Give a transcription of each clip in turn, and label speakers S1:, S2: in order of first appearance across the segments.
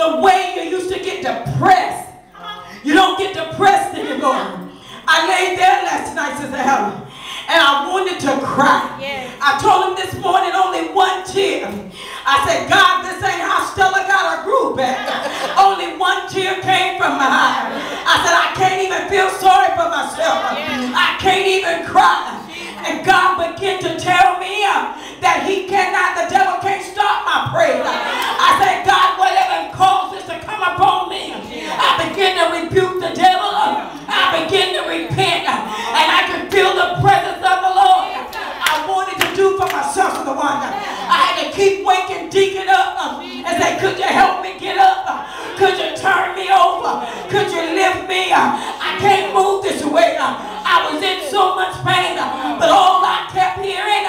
S1: the way you used to get depressed. You don't get depressed anymore. I laid there last night, Sister Helen, and I wanted to cry. I told him this morning only one tear. I said, God, this ain't how Stella got her groove back. Only one tear came from my eye. I said, I can't even feel sorry for myself. I can't even cry. And God began to tell me that he cannot, the devil can't stop my praise. I said, God, whatever causes to come upon me, I begin to rebuke the devil. I begin to repent. And I can feel the presence of the Lord. I wanted to do for myself, the one. I had to keep waking Deacon up and say, could you help me get up? Could you turn me over? Could you lift me? I can't move this way. I was in so much pain, but all I kept hearing,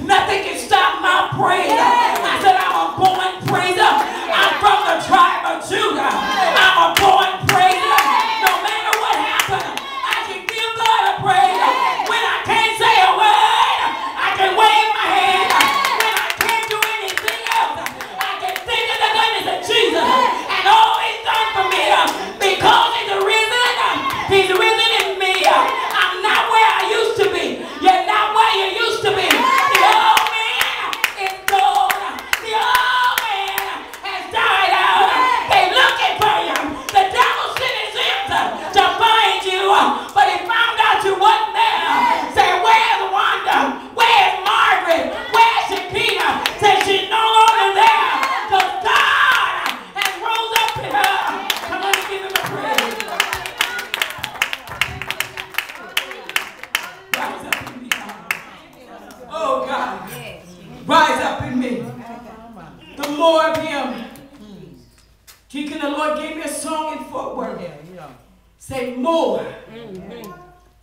S1: nothing can stop my praise. I said, I'm a born praiser. I'm from the tribe of Judah. I'm a born praiser. No matter what happened, I can give God a praise. When I can't say a word, I can wave my hand. When I can't do anything else, I can think of the goodness of Jesus and all he's done for me. Because he's risen. He's risen in me. I'm not where I used to be. You're not where you used to be. The old man is gone. The old man has died out. They're looking for you. The devil sent his imps to find you. But he found out you wasn't there. Say, where's Wanda? Where's Margaret? Where's Shakina? Say, she's no longer there. Because God has rose up in her. Come on and give him a praise. Rise up in me, God. Oh, God. Rise up in me. The more of him. Deacon, the Lord gave me a song in Fort Worth. Say more.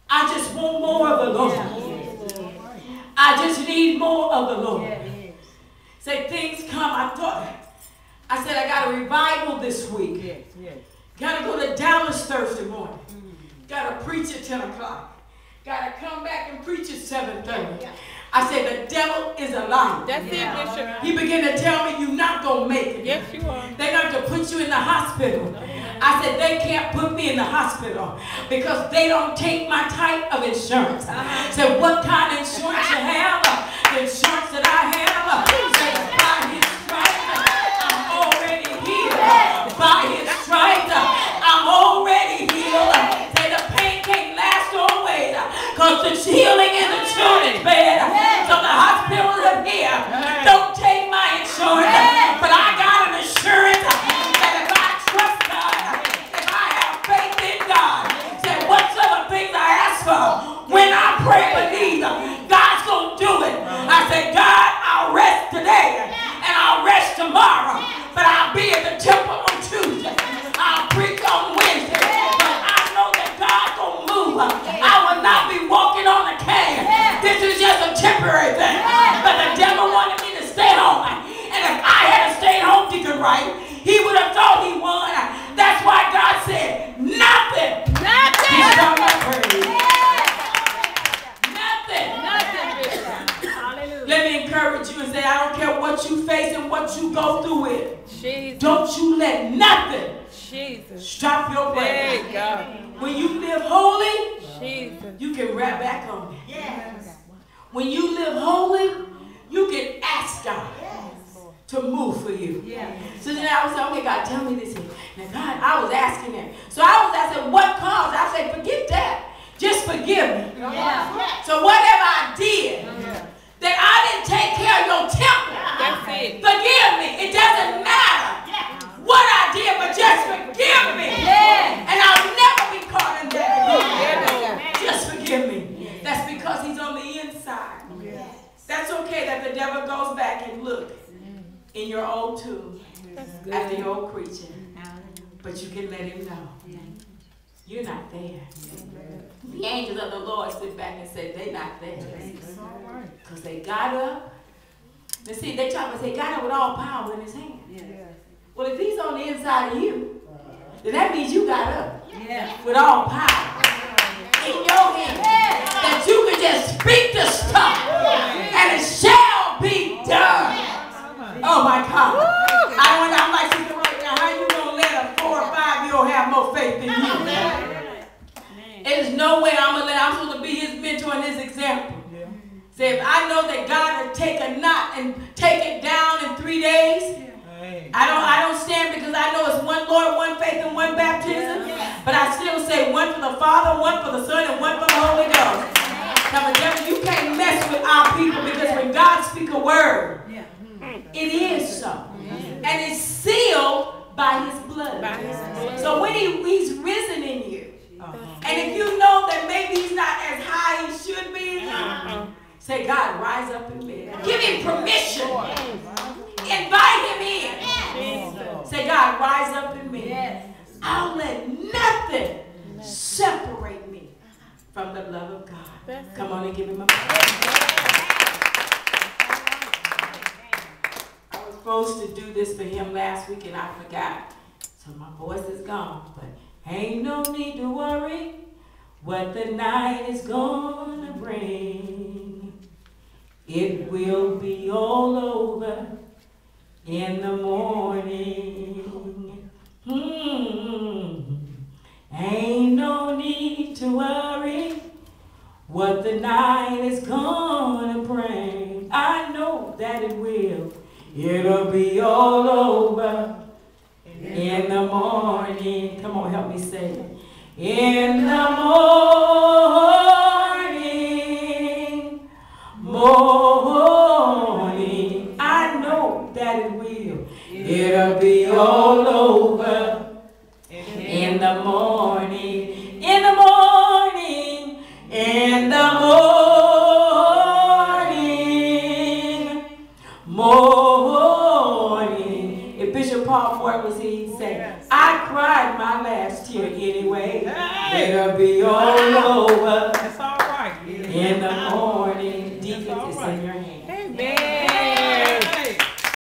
S1: I just want more of the Lord. I just need more of the Lord. Say things come. I said I got a revival this week. Got to go to Dallas Thursday morning. Got to preach at 10 o'clock. Got to come back and preach at 7:30. I said, the devil is a liar.
S2: That's it, Bishop.
S1: He began to tell me, you're not going to make it.
S2: Yes, you are.
S1: They're going to put you in the hospital. I said, they can't put me in the hospital because they don't take my type of insurance. Said, what kind of insurance you have? The insurance that I have, said, by his stripes, I'm already healed. By his stripes, I'm already healed. Say, the pain can't last always because there's healing in the children's bed. So the hospitals up here don't take my insurance, but I got an assurance that if I trust God, if I have faith in God, that whatsoever things I ask for, when I pray believe, God's going to do it. I said, God, I'll rest today and I'll rest tomorrow, but I'll be at the temple on Tuesday. I'll preach on Wednesday, but I know that God's going to move. I will not be walking on a cane. This is just a temporary thing. But the devil wanted me to stay home. And if I had stayed home, Deacon Wright, he would have thought he won. That's why God said, nothing. Nothing. He's not my praise. Nothing. Nothing. Let me encourage you and say, I don't care what you face and what you go through with. Jesus. Don't you let nothing stop your praise. When you live holy, you can wrap back on it. Yes. When you live holy, you can ask God to move for you. So then I was like, okay, God, tell me this here. Now, God, I was asking him. So I was asking, what caused? I said, forget that. Just forgive me. So whatever I did, that I didn't take care of your temple, forgive me. It doesn't matter what I did, but just forgive me. And I'll never be caught in that again. Just forgive me. That's because he's on the inside. That's okay that the devil goes back and look in your old tomb at the old creature. But you can let him know you're not there. The angels of the Lord sit back and say they're not there. Because they got up. And see, they try to say got up with all power in his hand. Well, if he's on the inside of you, then that means you got up with all power in your hand. That you can just speak the stuff and it shall be done. Oh my God. I'm like, right now, how you know One for the Father, one for the Son, and one for the Holy Ghost. Now, the devil, you can't mess with our people, because when God speaks a word, it is so. And it's sealed by his blood. So when he's risen in you, and if you know that maybe he's not as high as he should be, say, God, rise up in me. Give him permission. Invite him in. Say, God, rise up in me. I'll let nothing separate me from the love of God. Come on and give him a praise. I was supposed to do this for him last week and I forgot. So my voice is gone. But ain't no need to worry what the night is gonna bring. It will be all over in the morning. Ain't no need to worry what the night is gonna bring. I know that it will. It'll be all over in the morning. Come on, help me say it. In the morning, morning, I know that it will. It'll be all over in the morning, in the morning, in the morning, morning. If Bishop Paul Ford was here, he'd say, I cried my last tear anyway. It'll be all over